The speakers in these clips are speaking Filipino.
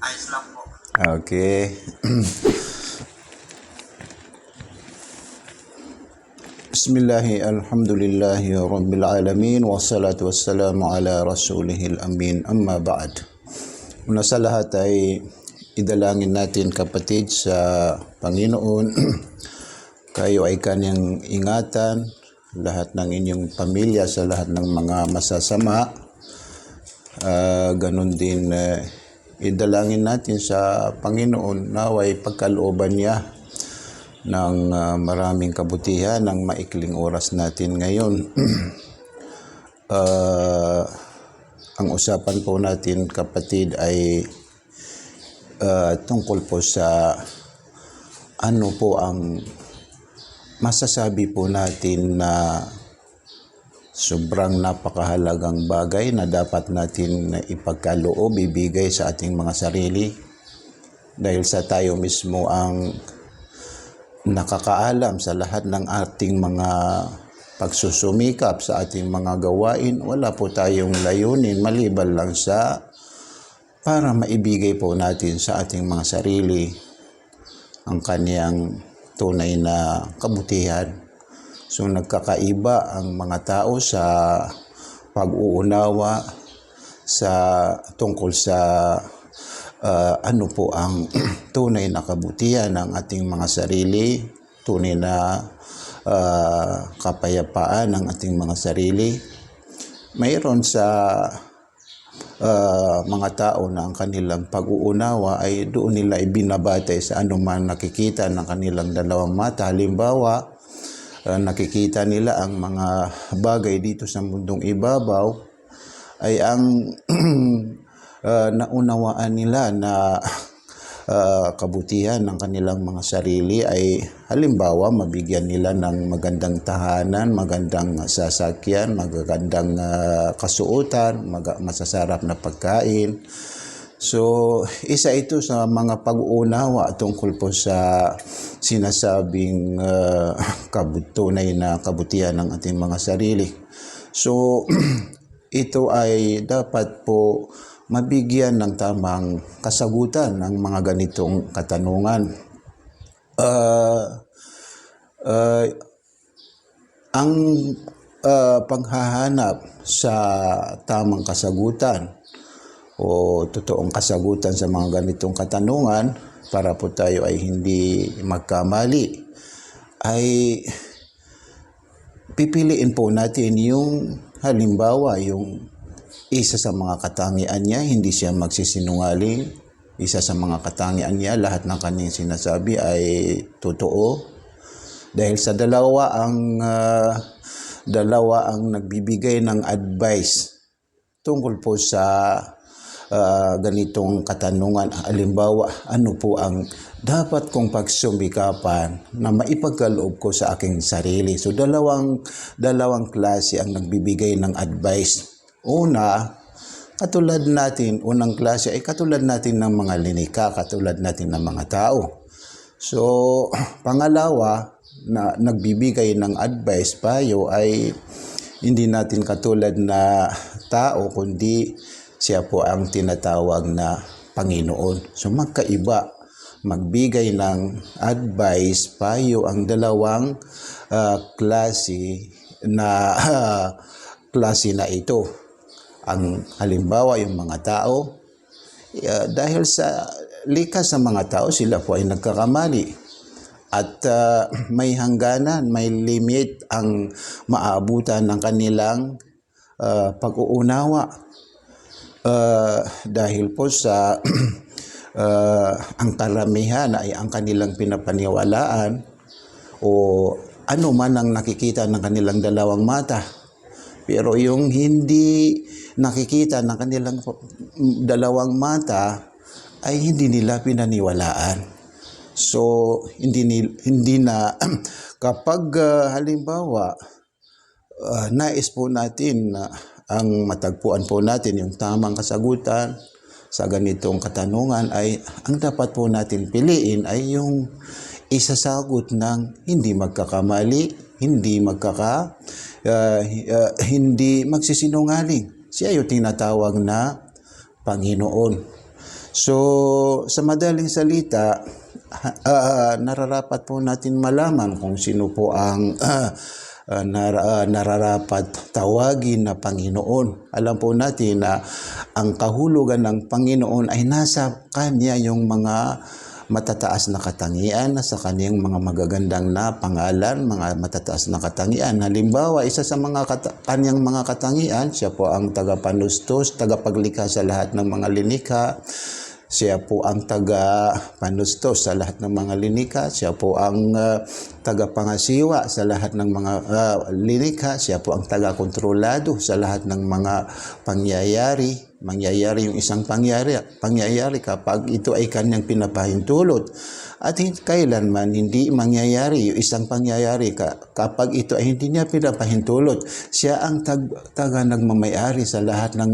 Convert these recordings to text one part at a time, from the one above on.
Ayos lang po. Okay. Bismillahi alhamdulillahi rabbil alamin wassalatu wassalamu ala rasulihil amin amma ba'd. Una sa lahat ay idalangin natin kapatid sa Panginoon. Kayo ay kanyang ingatan, lahat ng inyong pamilya sa lahat ng mga masasama. Ganon din idalangin natin sa Panginoon naway pagkalooban niya ng maraming kabutihan ng maikling oras natin ngayon. Ang usapan po natin kapatid ay tungkol po sa ano po ang masasabi po natin na sobrang napakahalagang bagay na dapat natin ipagkaloob, ibigay sa ating mga sarili dahil sa tayo mismo ang nakakaalam sa lahat ng ating mga pagsusumikap sa ating mga gawain. Wala po tayong layunin maliban lang sa para maibigay po natin sa ating mga sarili ang kaniyang tunay na kabutihan. So nagkakaiba ang mga tao sa pag-uunawa sa tungkol sa ano po ang tunay na kabutihan ng ating mga sarili, tunay na kapayapaan ng ating mga sarili. Mayroon sa mga tao na ang kanilang pag-uunawa ay doon nila ibinabatay sa anuman nakikita ng kanilang dalawang mata. Halimbawa, nakikita nila ang mga bagay dito sa mundong ibabaw ay ang naunawaan nila na kabutihan ng kanilang mga sarili ay halimbawa mabigyan nila ng magandang tahanan, magandang sasakyan, magagandang kasuotan, masasarap na pagkain. So isa ito sa mga pag-uunawa tungkol po sa sinasabing tunay na kabutihan ng ating mga sarili. So ito ay dapat po mabigyan ng tamang kasagutan ng mga ganitong katanungan. Ang paghahanap sa tamang kasagutan o totoong kasagutan sa mga ganitong katanungan para po tayo ay hindi magkamali ay pipiliin po natin yung halimbawa yung isa sa mga katangian niya, hindi siya magsisinungaling. Isa sa mga katangian niya, lahat ng kanyang sinasabi ay totoo. Dahil sa dalawa ang nagbibigay ng advice tungkol po sa ganitong katanungan. Halimbawa, ano po ang dapat kong pagsumikapan na maipagkaloob ko sa aking sarili. So dalawang klase ang nagbibigay ng advice. Unang klase ay katulad natin ng mga linika, katulad natin ng mga tao. So, pangalawa na nagbibigay ng advice payo ay hindi natin katulad na tao, kundi siya po ang tinatawag na Panginoon. So, magkaiba. Magbigay ng advice payo ang dalawang klase na ito. Ang halimbawa yung mga tao, dahil sa likas sa mga tao, sila po ay nagkakamali. At may hangganan, may limit ang maabutan ng kanilang pag-uunawa. Dahil po sa ang karamihan ay ang kanilang pinapaniwalaan o ano man ang nakikita ng kanilang dalawang mata. Pero yung hindi nakikita ng kanilang dalawang mata ay hindi nila pinaniwalaan. So hindi na kapag halimbawa nais po natin ang matagpuan po natin yung tamang kasagutan sa ganitong katanungan ay ang dapat po natin piliin ay yung isasagot ng hindi magkakamali, hindi magsisinungaling. Siya yung tinatawag na Panginoon. So, sa madaling salita, nararapat po natin malaman kung sino po ang nararapat tawagin na Panginoon. Alam po natin na ang kahulugan ng Panginoon ay nasa Kanya yung mga matataas na katangian, sa kaniyang mga magagandang na pangalan, mga matataas na katangian. Halimbawa, isa sa mga kaniyang mga katangian, siya po ang tagapanustos, tagapaglikha sa lahat ng mga linikha. Siya po ang taga-panustos sa lahat ng mga linikha. Siya po ang tagapangasiwa sa lahat ng mga linikha. Siya po ang taga-kontrolado sa lahat ng mga pangyayari. Mangyayari yung isang pangyayari kapag ito ay kanyang pinapahintulot. At kailanman hindi mangyayari yung isang pangyayari kapag ito ay hindi niya pinapahintulot. Siya ang taga nagmamayari sa lahat ng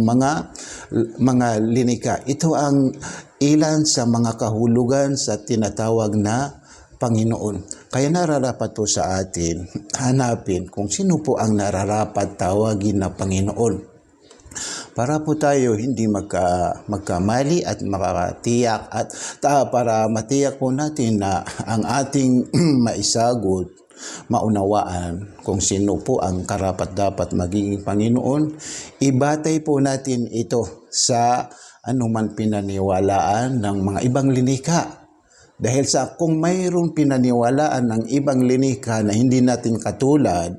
mga linikha. Ito ang ilan sa mga kahulugan sa tinatawag na Panginoon. Kaya nararapat po sa atin hanapin kung sino po ang nararapat tawagin na Panginoon. Para po tayo hindi magkamali at makatiyak at para matiyak po natin na ang ating maisagot, maunawaan kung sino po ang karapat-dapat magiging Panginoon, ibatay po natin ito sa anuman pinaniwalaan ng mga ibang linikha. Dahil sa kung mayroong pinaniwalaan ng ibang linikha na hindi natin katulad,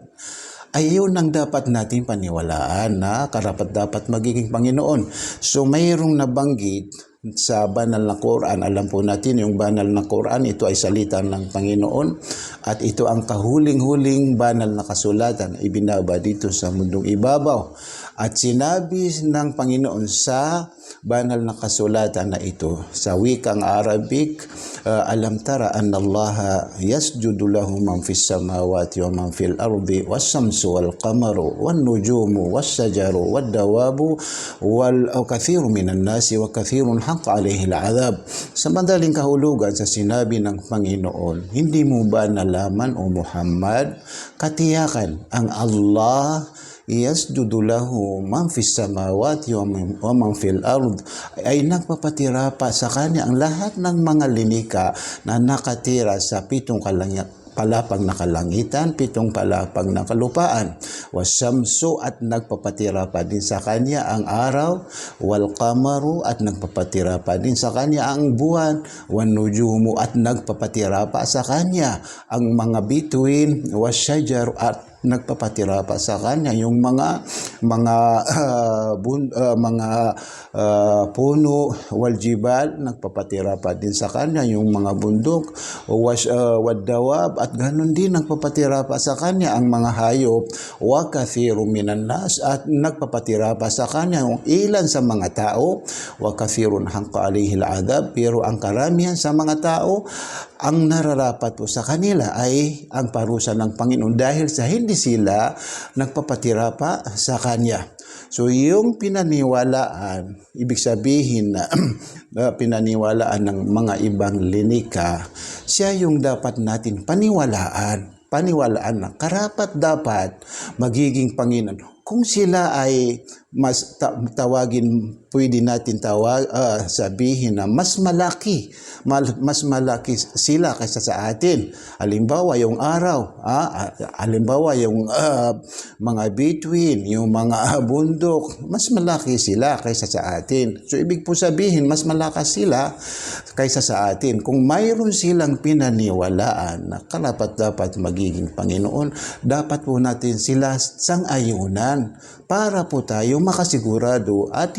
ay yun ang dapat natin paniwalaan na karapat-dapat magiging Panginoon. So mayroong nabanggit sa banal na Quran. Alam po natin yung banal na Quran, ito ay salita ng Panginoon at ito ang kahuling-huling banal na kasulatan na ibinaba dito sa mundong ibabaw. At sinabi ng Panginoon sa banal na kasulatan na ito sa wikang Arabic, alam tara anna Allah yasjudu lahu man fis samawati wa man fil ardi was-samsu wal qamaru wan nujumu was-shajaru wad-dawabu wal kathiru minan nasi wa kathirun haqqa alayhi al-'adab. Sa madaling kahulugan sa sinabi ng Panginoon, hindi mo ba nalaman o Muhammad, katiyakan ang Allah yasjudu lahu man fis samawati wa man fil ard, ay nagpapatira pa sa kanya ang lahat ng mga linika na nakatira sa pitong palapag na kalangitan, pitong palapag na kalupaan. Wasamsu, at nagpapatira pa din sa kanya ang araw, wal qamaru, at nagpapatira pa din sa kanya ang buwan, wan nujumu, at nagpapatira pa sa kanya ang mga bituin, wasyajar, at nagpapatira pa sa kanya yung mga puno, wal jibal, nagpapatira pa din sa kanya yung mga bundok, wadawab, at ganun din nagpapatira pa sa kanya ang mga hayop, wa kathiru minan nas, at nagpapatira pa sa kanya yung ilan sa mga tao, wa kathirun haqqa alayhi al-'adab, pero ang karamihan sa mga tao, ang nararapat po sa kanila ay ang parusa ng Panginoon dahil sa hindi sila nagpapatira pa sa Kanya. So yung pinaniwalaan, ibig sabihin na pinaniwalaan ng mga ibang linika, siya yung dapat natin paniwalaan na karapat dapat magiging Panginoon. Kung sila ay mas tawagin, pwede natin sabihin na mas malaki sila kaysa sa atin. Halimbawa yung araw, halimbawa yung mga bituin, yung mga bundok, mas malaki sila kaysa sa atin. So ibig po sabihin, mas malakas sila kaysa sa atin. Kung mayroon silang pinaniwalaan na karapat-dapat magiging Panginoon, dapat po natin sila sang-ayunan para po tayo makasigurado at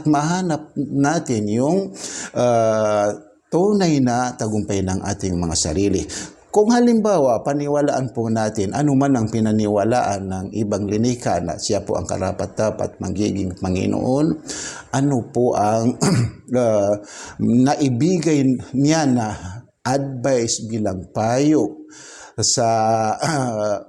mahanap natin yung tunay na tagumpay ng ating mga sarili. Kung halimbawa, paniwalaan po natin anuman ang pinaniwalaan ng ibang linika na siya po ang karapat-dapat magiging Panginoon, ano po ang naibigay niya na advice bilang payo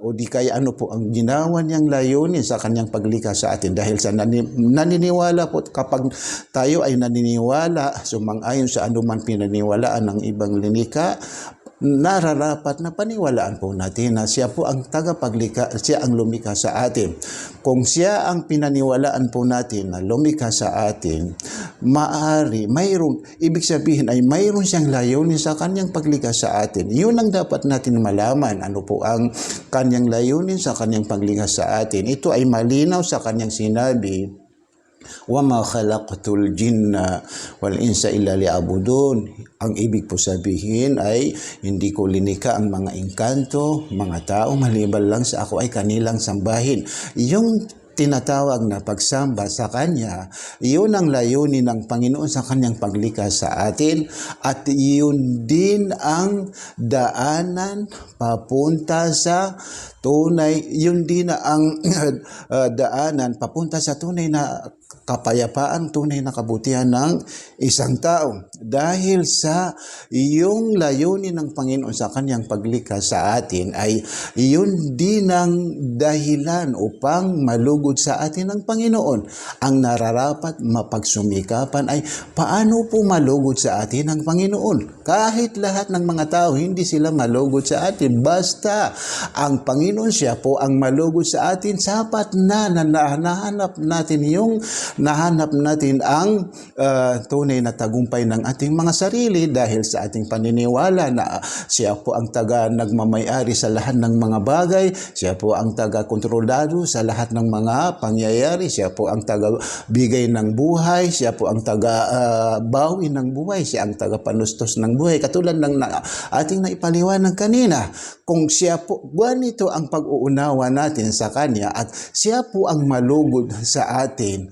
o di kaya ano po ang ginawa niyang layunin sa kanyang paglikha sa atin, dahil sa naniniwala po, kapag tayo ay naniniwala sumang-ayon sa anuman pinaniwalaan ng ibang linika, nararapat na paniwalaan po natin na siya po ang tagapaglikha, siya ang lumikha sa atin. Kung siya ang pinaniwalaan po natin na lumikha sa atin, ibig sabihin ay mayroon siyang layunin sa kanyang paglikha sa atin. Yun ang dapat natin malaman. Ano po ang kanyang layunin sa kanyang paglikha sa atin? Ito ay malinaw sa kanyang sinabi, وَمَا خَلَقْتُ الْجِنَّ وَالْإِنسَ إِلَّا لِيَعْبُدُونِ. Ang ibig po sabihin ay hindi ko linikha ang mga engkanto, mga tao, maliban lang sa ako ay kanilang sambahin. Yung tinatawag na pagsamba sa Kanya, iyon ang layunin ng Panginoon sa Kanyang paglikha sa atin, at iyon din ang daanan papunta sa tunay, yun din ang daanan papunta sa tunay na kapayapaan, tunay na kabutihan ng isang tao. Dahil sa iyong layunin ng Panginoon sa Kanyang paglikha sa atin ay iyon din ang dahilan upang malugod sa atin ng Panginoon. Ang nararapat mapagsumikapan ay paano po malugod sa atin ng Panginoon. Kahit lahat ng mga tao, hindi sila malugod sa atin. Basta ang Panginoon, siya po ang malugod sa atin, sapat na nahanap natin ang tunay na tagumpay ng ating mga sarili dahil sa ating paniniwala na siya po ang nagmamayari sa lahat ng mga bagay, siya po ang taga-kontrolado sa lahat ng mga pangyayari, siya po ang taga-bigay ng buhay, siya po ang taga-bawi ng buhay, siya ang taga-panustos ng buhay. Katulad ng ating naipaliwanag kanina, kung siya po, ganito ang pag-uunawa natin sa Kanya at siya po ang malugod sa atin,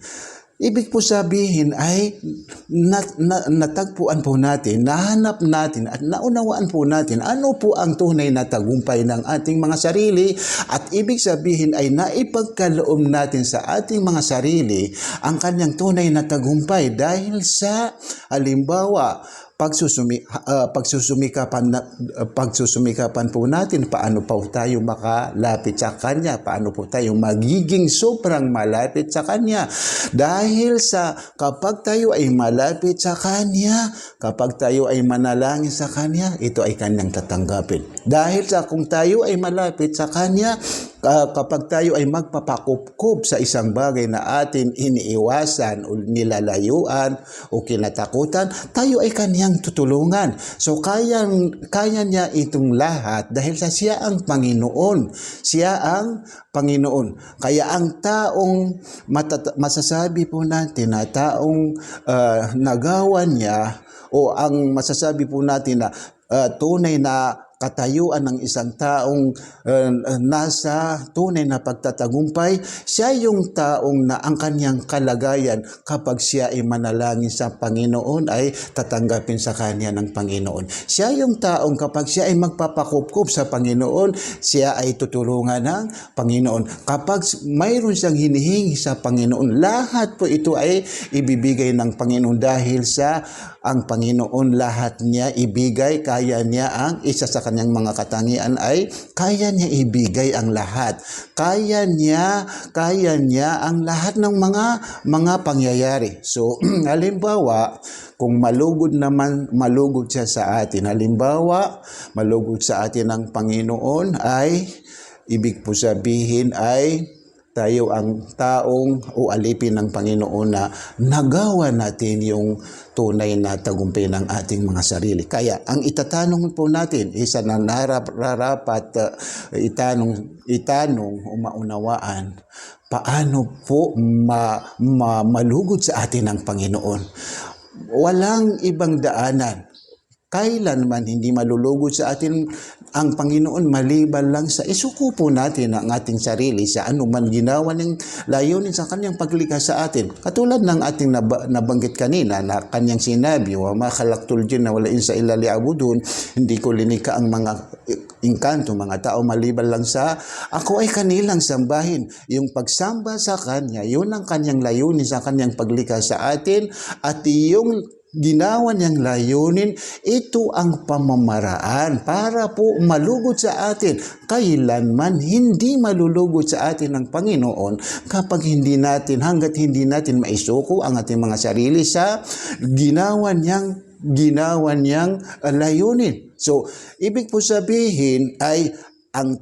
ibig po sabihin ay natagpuan po natin, nahanap natin at naunawaan po natin ano po ang tunay na tagumpay ng ating mga sarili, at ibig sabihin ay naipagkaloob natin sa ating mga sarili ang Kanyang tunay na tagumpay dahil sa halimbawa pagsusumikapan po natin, paano po tayo makalapit sa Kanya, paano po tayo magiging sobrang malapit sa Kanya. Dahil sa kapag tayo ay malapit sa Kanya, kapag tayo ay manalangin sa Kanya, ito ay Kanyang tatanggapin. Dahil sa kung tayo ay malapit sa Kanya, kapag tayo ay magpapakupkup sa isang bagay na atin iniiwasan o nilalayuan o kinatakutan, tayo ay Kanyang tutulungan. So kaya niya itong lahat dahil sa siya ang Panginoon. Siya ang Panginoon. Kaya ang taong masasabi po natin na taong nagawa niya, o ang masasabi po natin na tunay na katayuan ng isang taong nasa tunay na pagtatagumpay, siya yung taong na ang kanyang kalagayan kapag siya ay manalangin sa Panginoon ay tatanggapin sa Kanya ng Panginoon. Siya yung taong kapag siya ay magpapakupkup sa Panginoon, siya ay tutulungan ng Panginoon. Kapag mayroon siyang hinihingi sa Panginoon, lahat po ito ay ibibigay ng Panginoon dahil sa ang Panginoon lahat niya ibigay, kaya niya ang isa sa kanyang mga katangian ay kaya niya ibigay ang lahat. Kaya niya ang lahat ng mga pangyayari. So, halimbawa, kung malugod siya sa atin, halimbawa, malugod sa atin ang Panginoon ay, ibig po sabihin ay, tayo ang taong o alipin ng Panginoon na nagawa natin yung tunay na tagumpay ng ating mga sarili. Kaya ang itatanong po natin, isa na nararapat itanong o maunawaan, paano po malugod sa atin ang Panginoon? Walang ibang daanan. Kailanman hindi malulugod sa atin ang Panginoon maliban lang sa isuko po natin ang ating sarili sa anuman ginawa ng layunin sa Kanyang paglikha sa atin. Katulad ng ating nabanggit kanina na Kanyang sinabi, وَمَا خَلَقْتُ الْجِنَّ وَالْإِنسَ إِلَّا لِيَعْبُدُونِ. Hindi ko linikha ang mga engkanto, mga tao maliban lang sa ako ay kanilang sambahin. Yung pagsamba sa Kanya, yun ang Kanyang layunin sa Kanyang paglikha sa atin, at yung ginawa niyang layunin, ito ang pamamaraan para po malugod sa atin. Kailanman hindi malulugod sa atin ng Panginoon hanggat hindi natin maisuko ang ating mga sarili sa ginawa niyang ginawa niyang layunin. So, ibig po sabihin ay ang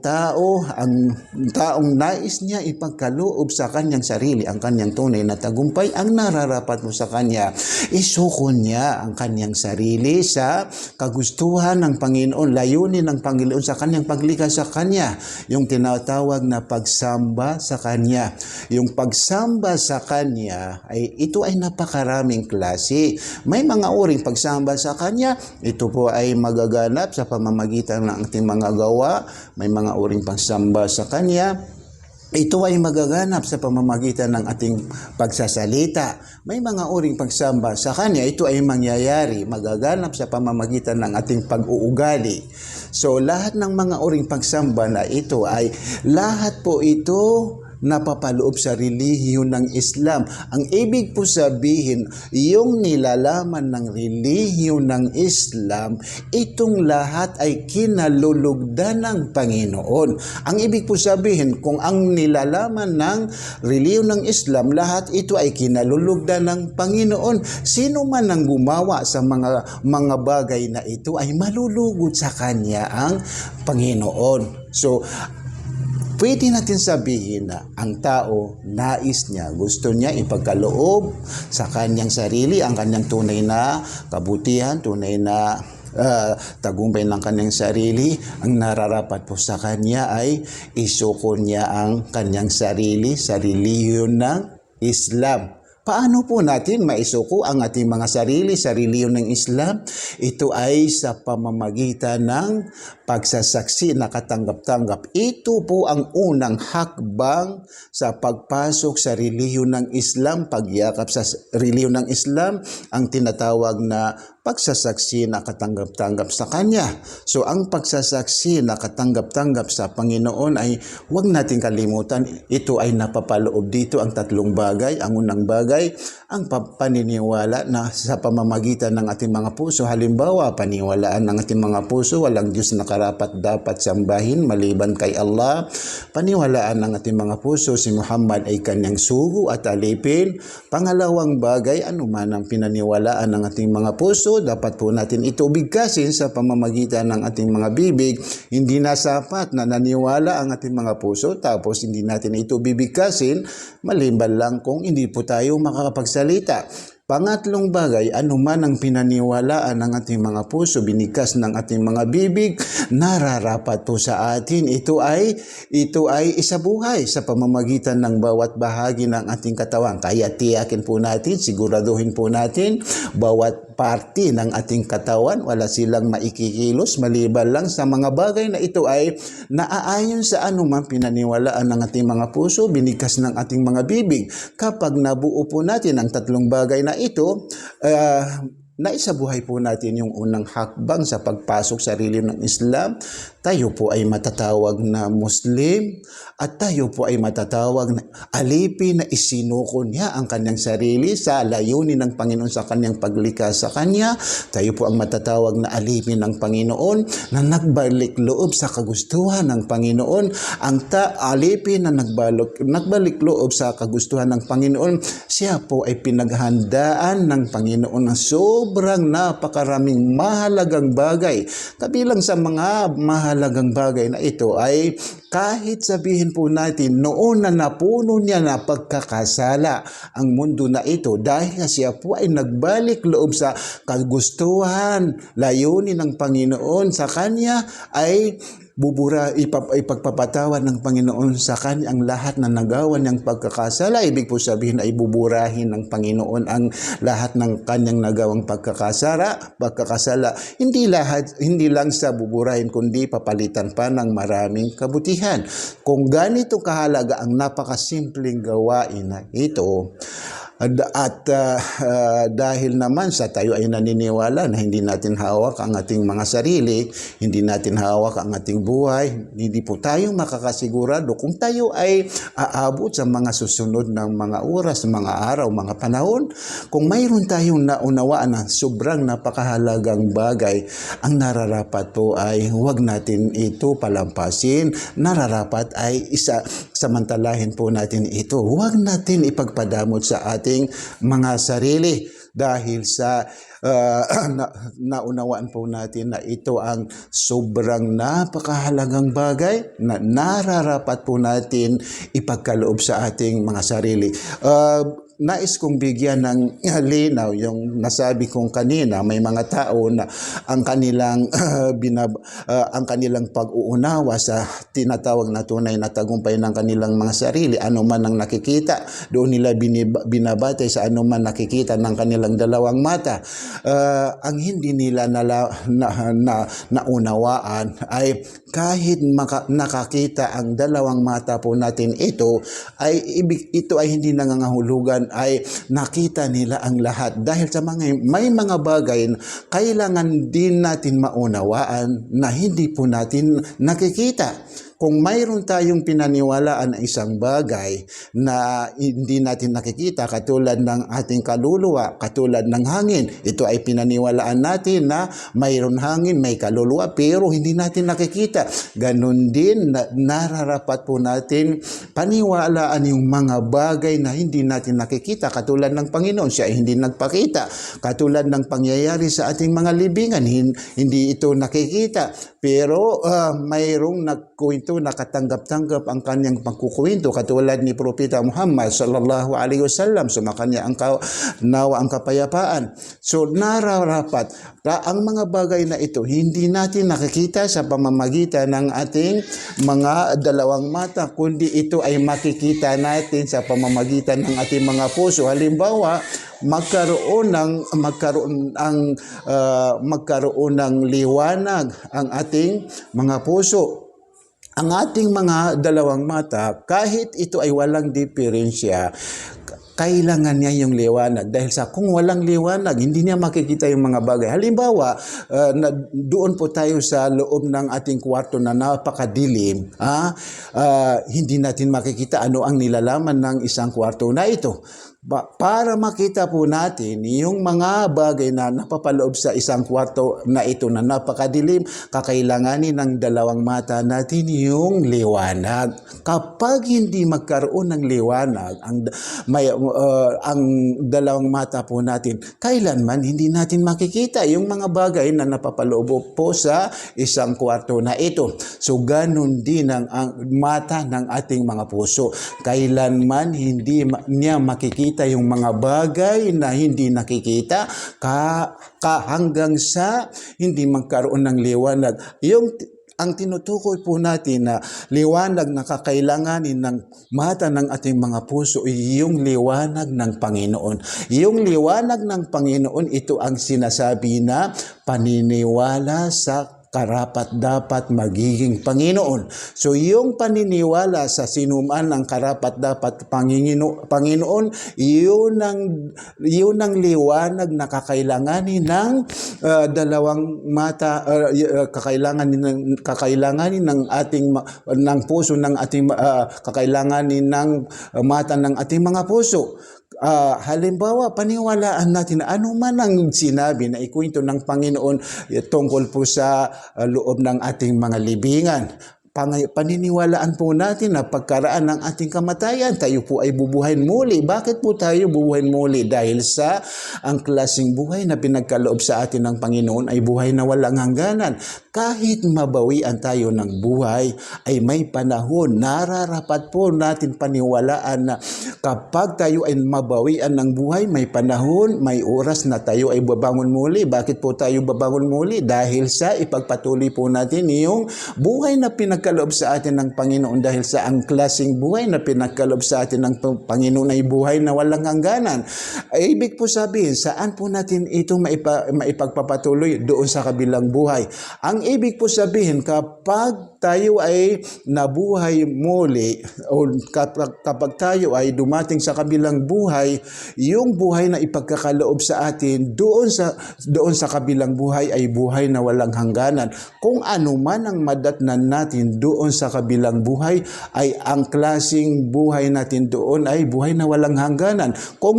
taong nais niya ipagkaloob sa kanyang sarili, ang kanyang tunay na tagumpay, ang nararapat mo sa kanya, isuko niya ang kanyang sarili sa kagustuhan ng Panginoon, layunin ng Panginoon sa kanyang paglikha sa kanya, yung tinatawag na pagsamba sa kanya. Yung pagsamba sa kanya, ito ay napakaraming klase. May mga uring pagsamba sa kanya, ito po ay magaganap sa pamamagitan ng ating mga gawa. May mga uring pagsamba sa kanya, ito ay magaganap sa pamamagitan ng ating pagsasalita. May mga uring pagsamba sa kanya, ito ay mangyayari, magaganap sa pamamagitan ng ating pag-uugali. So lahat ng mga uring pagsamba na ito ay lahat po ito napapaloob sa relihiyon ng Islam. Ang ibig po sabihin, yung nilalaman ng relihiyon ng Islam, itong lahat ay kinalulugdan ng Panginoon. Ang ibig po sabihin, kung ang nilalaman ng relihiyon ng Islam, lahat ito ay kinalulugdan ng Panginoon. Sino man ang gumawa sa mga bagay na ito ay malulugod sa kanya ang Panginoon. So, pwede natin sabihin na ang tao, nais niya, gusto niya ipagkaloob sa kanyang sarili, ang kanyang tunay na kabutihan, tunay na tagumpay ng kanyang sarili. Ang nararapat po sa kanya ay isuko niya ang kanyang sarili sa relihiyon ng Islam. Paano po natin maisuko ang ating mga sarili sa relihiyon ng Islam? Ito ay sa pamamagitan ng pagsasaksi na katanggap-tanggap. Ito po ang unang hakbang sa pagpasok sa relihiyon ng Islam, pagyakap sa relihiyon ng Islam, ang tinatawag na pagsasaksi na katanggap-tanggap sa Kanya. So ang pagsasaksi na katanggap-tanggap sa Panginoon ay huwag natin kalimutan, ito ay napapaloob dito ang tatlong bagay. Ang unang bagay, ang paniniwala na sa pamamagitan ng ating mga puso. Halimbawa, paniwalaan ng ating mga puso, walang Diyos na karapat dapat sambahin maliban kay Allah. Paniwalaan ng ating mga puso, si Muhammad ay kanyang sugo at alipin. Pangalawang bagay, anuman ang pinaniwalaan ng ating mga puso, dapat po natin ito bigkasin sa pamamagitan ng ating mga bibig. Hindi na sapat na naniwala ang ating mga puso tapos hindi natin ito bibigkasin maliban lang kung hindi po tayo makakapagsalita. Pangatlong bagay, anuman ang pinaniwalaan ng ating mga puso, binigkas ng ating mga bibig, nararapat po sa atin. Ito ay isabuhay sa pamamagitan ng bawat bahagi ng ating katawan. Kaya tiyakin po natin, siguraduhin po natin, bawat parte ng ating katawan, wala silang maikikilos, maliban lang sa mga bagay na ito ay naaayon sa anuman pinaniwalaan ng ating mga puso, binigkas ng ating mga bibig. Kapag nabuo po natin ang tatlong bagay na ito, naisabuhay po natin yung unang hakbang sa pagpasok sa relihiyon ng Islam. Tayo po ay matatawag na Muslim at tayo po ay matatawag na alipin na isinuko niya ang kanyang sarili sa layunin ng Panginoon sa kanyang paglikha sa kanya. Tayo po ang matatawag na alipin ng Panginoon na nagbalik loob sa kagustuhan ng Panginoon. Ang alipin na nagbalik loob sa kagustuhan ng Panginoon, siya po ay pinaghandaan ng Panginoon ng sobrang napakaraming mahalagang bagay. Kabilang sa mga mahalagang bagay na ito ay kahit sabihin po natin noon na napuno niya na pagkakasala ang mundo na ito dahil siya po ay nagbalik loob sa kagustuhan, layunin ng Panginoon sa kanya, ay ipagpapatawan ng Panginoon sa kanya ang lahat na nagawa niyang pagkakasala. Ibig po sabihin ay buburahin ng Panginoon ang lahat ng kanyang nagawang pagkakasala. Hindi lang sa buburahin kundi papalitan pa ng maraming kabutihan. Kung ganito kahalaga ang napakasimpleng gawain na ito, at dahil naman sa tayo ay naniniwala na hindi natin hawak ang ating mga sarili, hindi natin hawak ang ating buhay, hindi po tayo makakasigurado kung tayo ay aabot sa mga susunod ng mga oras, mga araw, mga panahon. Kung mayroon tayong naunawaan na sobrang napakahalagang bagay, ang nararapat po ay huwag natin ito palampasin. Nararapat ay samantalahin po natin ito. Huwag natin ipagpadamot sa ating mga sarili. dahil sa naunawaan po natin na ito ang sobrang napakahalagang bagay na nararapat po natin ipagkaloob sa ating mga sarili. Nais kong bigyan ng linaw yung nasabi kong kanina, may mga tao na ang kanilang ang kanilang pag-uunawa sa tinatawag na tunay na tagumpay ng kanilang mga sarili, ano man ang nakikita, doon nila binabatay sa ano man nakikita ng kanilang dalawang mata. Ang hindi nila naunawaan ay kahit nakakita ang dalawang mata po natin ito ay hindi nangangahulugan ay nakita nila ang lahat, dahil sa may mga bagay kailangan din natin maunawaan na hindi po natin nakikita. Kung mayroon tayong pinaniwalaan na isang bagay na hindi natin nakikita, katulad ng ating kaluluwa, katulad ng hangin, ito ay pinaniwalaan natin na mayroon hangin, may kaluluwa, pero hindi natin nakikita. Ganon din, nararapat po natin paniwalaan yung mga bagay na hindi natin nakikita, katulad ng Panginoon, siya ay hindi nagpakita. Katulad ng pangyayari sa ating mga libingan, hindi ito nakikita, pero mayroong nagkwento, nakatanggap-tanggap ang kanyang pagkukwento, katulad ni Propeta Muhammad sallallahu alaihi wasallam, sumakanya ang nawa ang kapayapaan. So nararapat ang mga bagay na ito hindi natin nakikita sa pamamagitan ng ating mga dalawang mata, kundi ito ay makikita natin sa pamamagitan ng ating mga puso. Halimbawa, magkaroon ng liwanag ang ating mga puso. Ang ating mga dalawang mata, kahit ito ay walang diferensya, kailangan niya yung liwanag, dahil kung walang liwanag, hindi niya makikita yung mga bagay. Halimbawa, doon po tayo sa loob ng ating kwarto na napakadilim, hindi natin makikita ano ang nilalaman ng isang kwarto na ito. Para makita po natin yung mga bagay na napapaloob sa isang kwarto na ito na napakadilim, kakailanganin ng dalawang mata natin yung liwanag. Kapag hindi magkaroon ng liwanag ang dalawang mata po natin, kailanman hindi natin makikita yung mga bagay na napapaloob po sa isang kwarto na ito. So ganun din ang mata ng ating mga puso. Kailanman hindi niya makikita yung mga bagay na hindi nakikita hanggang sa hindi magkaroon ng liwanag. Ang tinutukoy po natin na liwanag na kakailanganin ng mata ng ating mga puso ay yung liwanag ng Panginoon. Yung liwanag ng Panginoon, ito ang sinasabi na paniniwala sa karapat-dapat magiging Panginoon. So yung paniniwala sa sinuman ng karapat-dapat Panginoon, yun ang liwanag na kakailanganin ng dalawang mata, kakailanganin ng ating ng puso ng ating kakailanganin ng mata ng ating mga puso. Halimbawa, paniwalaan natin na ano man ang sinabi na ikwento ng Panginoon tungkol po sa loob ng ating mga libingan. Paniniwalaan po natin na pagkaraan ng ating kamatayan, tayo po ay bubuhayin muli. Bakit po tayo bubuhayin muli? Dahil sa ang klaseng buhay na pinagkaloob sa atin ng Panginoon ay buhay na walang hangganan. Kahit mabawian tayo ng buhay, ay may panahon. Nararapat po natin paniwalaan na kapag tayo ay mabawian ng buhay, may panahon, may oras na tayo ay babangon muli. Bakit po tayo babangon muli? Dahil sa ipagpatuloy po natin yung buhay na pinagkaloob sa atin ng Panginoon, dahil sa ang klaseng buhay na pinagkaloob sa atin ng Panginoon ay buhay na walang hangganan. Ay, ibig po sabihin, saan po natin ito maipagpapatuloy? Doon sa kabilang buhay. Ang ibig po sabihin, kapag tayo ay nabuhay muli o kapag tayo ay dumating sa kabilang buhay, yung buhay na ipagkakaloob sa atin doon sa kabilang buhay ay buhay na walang hangganan. Kung ano man ang madatnan natin natin doon sa kabilang buhay ay ang klaseng buhay natin doon ay buhay na walang hangganan. Kung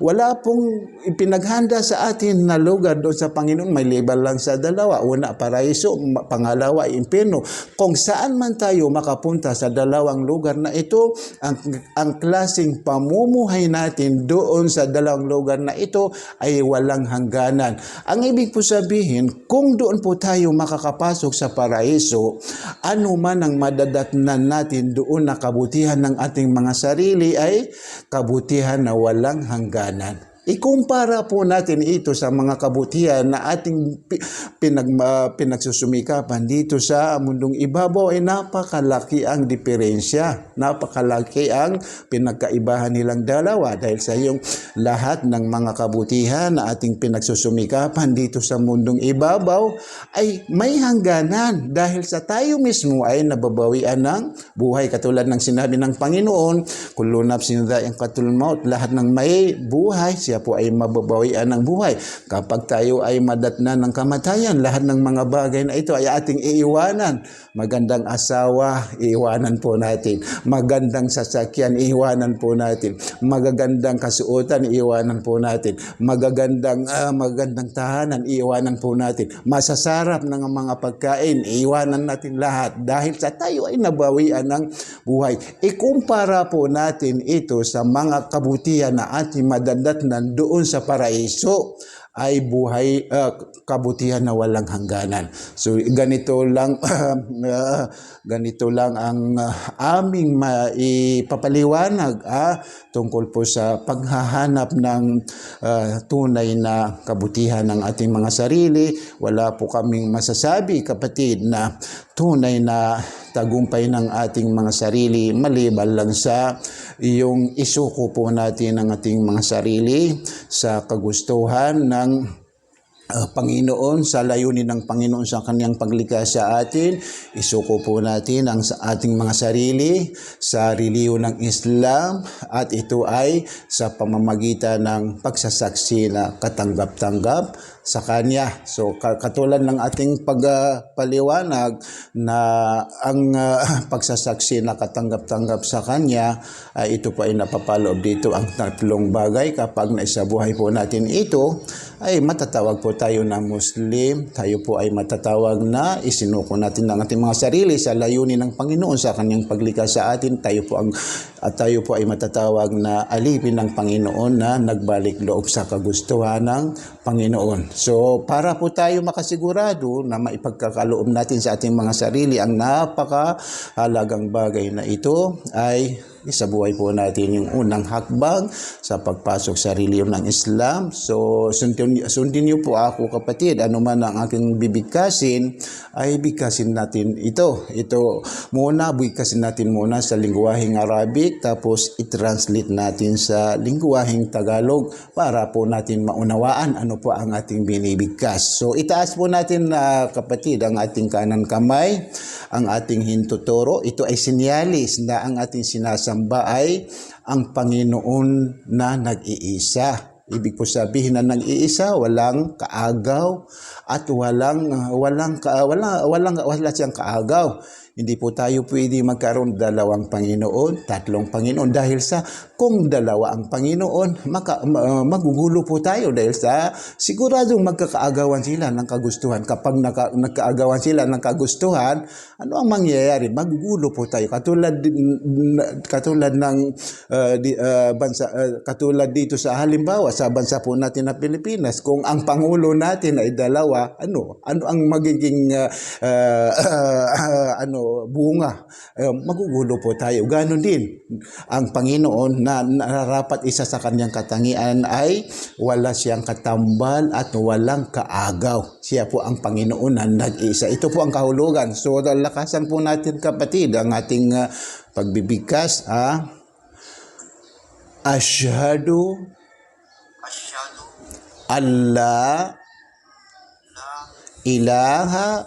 wala pong ipinaghanda sa atin na lugar doon sa Panginoon, may libal lang sa dalawa. Una, paraiso, pangalawa, impyerno. Kung saan man tayo makapunta sa dalawang lugar na ito, ang klaseng pamumuhay natin doon sa dalawang lugar na ito ay walang hangganan. Ang ibig po sabihin, kung doon po tayo makakapasok sa paraiso, ano man ang madadatnan natin doon na kabutihan ng ating mga sarili ay kabutihan na walang hangganan. Ikumpara po natin ito sa mga kabutihan na ating pinagsusumikapan dito sa mundong ibabaw ay napakalaki ang diferensya. Napakalaki ang pinagkaibahan nilang dalawa dahil sa yung lahat ng mga kabutihan na ating pinagsusumikapan dito sa mundong ibabaw ay may hangganan dahil sa tayo mismo ay nababawian ng buhay. Katulad ng sinabi ng Panginoon, kullu nafsin dha'iqatul maut, lahat ng may buhay siya po ay mababawian ng buhay. Kapag tayo ay madatnan ng kamatayan, lahat ng mga bagay na ito ay ating iiwanan. Magandang asawa, iiwanan po natin. Magandang sasakyan, iiwanan po natin. Magagandang kasuotan, iiwanan po natin. Magagandang tahanan, iiwanan po natin. Masasarap ng mga pagkain, iiwanan natin lahat. Dahil sa tayo ay nabawian ng buhay. Ikumpara po natin ito sa mga kabutihan na ating madadatnan doon sa paraiso ay buhay, kabutihan na walang hangganan. So ganito lang ang aming maipapaliwanag tungkol po sa paghahanap ng tunay na kabutihan ng ating mga sarili. Wala po kaming masasabi, kapatid, na tunay na tagumpay ng ating mga sarili maliban lang sa yung isuko po natin ang ating mga sarili sa kagustuhan ng Panginoon, sa layunin ng Panginoon sa kanyang paglikha sa atin. Isuko po natin ang sa ating mga sarili sa relihiyon ng Islam, at ito ay sa pamamagitan ng pagsasaksi na katanggap-tanggap sa Kanya. So katulad ng ating pagpaliwanag na ang pagsasaksi na katanggap-tanggap sa Kanya, ito po ay napapaloob dito ang tatlong bagay. Kapag naisabuhay po natin ito, ay matatawag po tayo na Muslim. Tayo po ay matatawag na isinuko natin ang ating mga sarili sa layunin ng Panginoon sa kanyang paglikha sa atin. Tayo po ay matatawag na alipin ng Panginoon na nagbalik loob sa kagustuhan ng Panginoon. So para po tayo makasigurado na maipagkakaloob natin sa ating mga sarili ang napakahalagang bagay na ito, ay isabuhay po natin yung unang hakbang sa pagpasok sa relihiyon ng Islam. So sundin niyo po ako, kapatid. Ano man ang aking bibigkasin, ay bigkasin natin ito. Ito muna, bigkasin natin muna sa lingwaheng Arabic, tapos i-translate natin sa lingwaheng Tagalog para po natin maunawaan ano po ang ating binibigkas. So itaas po natin, kapatid, ang ating kanan kamay, ang ating hintuturo. Ito ay sinyalis na ang ating sinasamba ay ang Panginoon na nag-iisa. Ibig po sabihin na nag-iisa, walang kaagaw at wala siyang kaagaw. Hindi po tayo pwede magkaroon dalawang Panginoon, tatlong Panginoon, dahil sa kung dalawa ang Panginoon, magugulo po tayo dahil sa siguradong magkakaagawan sila ng kagustuhan. Kapag nagkaagawan sila ng kagustuhan, ano ang mangyayari? Magugulo po tayo. Katulad dito sa halimbawa sa bansa po natin na Pilipinas, kung ang pangulo natin ay dalawa, ano ang magiging bunga? Magugulo po tayo. Ganon din ang Panginoon na nararapat isa sa kanyang katangian ay wala siyang katambal at walang kaagaw. Siya po ang Panginoon na nag-iisa. Ito po ang kahulugan. So lakasan po natin, kapatid, ang ating pagbibigkas. Ashhadu alla ilaha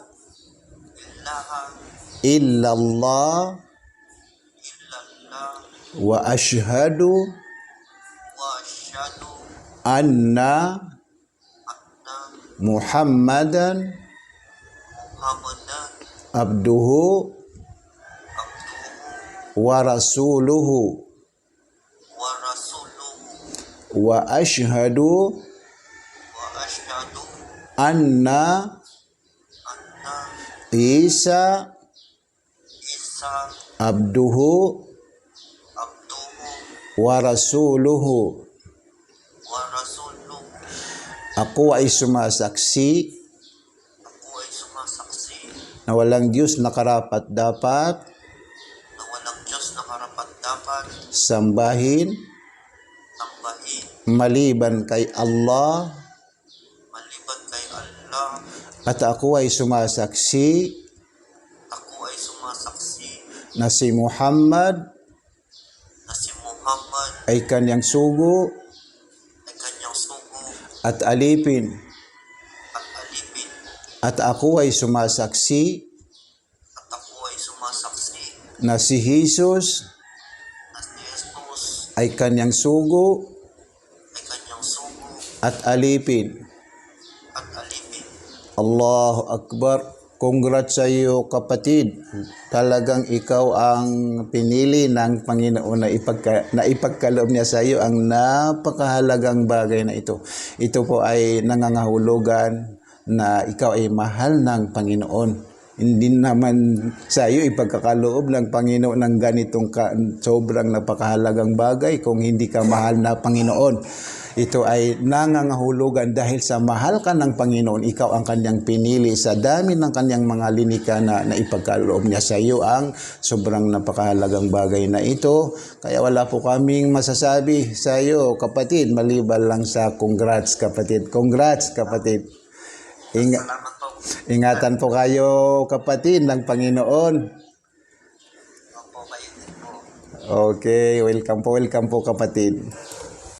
illallah wa ashhadu anna Muhammadan abduhu wa rasuluhu wa rasuluhu wa ashhadu wa asyhadu anna anna Isa Isa abduhu abduhu wa rasuluhu. wa rasuluhu. Ako ay sumasaksi Ako ay sumasaksi na walang Diyos na karapat-dapat na walang Diyos na karapat-dapat sambahin sambahin maliban kay Allah, maliban kay Allah. at ako ay sumasaksi Ako ay sumasaksi na si Muhammad na si Muhammad ay kanyang sugo ay kanyang sugo at alipin, at alipin. at ako ay sumasaksi At ako ay sumasaksi na si Jesus na si Jesus ay kanyang sugo ay kanyang sugo at alipin. at alipin. Allahu Akbar. Congrats sa iyo, kapatid. Talagang ikaw ang pinili ng Panginoon na ipagkaloob niya sa iyo ang napakahalagang bagay na ito. Ito po ay nangangahulugan na ikaw ay mahal ng Panginoon. Hindi naman sa iyo ipagkakaloob ng Panginoon ng ganitong sobrang napakahalagang bagay kung hindi ka mahal na Panginoon. Ito ay nangangahulugan dahil sa mahal ka ng Panginoon, ikaw ang kanyang pinili sa dami ng kanyang mga linika na ipagkaloob niya sa iyo ang sobrang napakahalagang bagay na ito. Kaya wala po kaming masasabi sa iyo, kapatid, maliban lang sa congrats, kapatid. Congrats, kapatid. Salamat po. Ingatan po kayo, kapatid, ng Panginoon. Opo, kayo din po. Okay, welcome po, kapatid.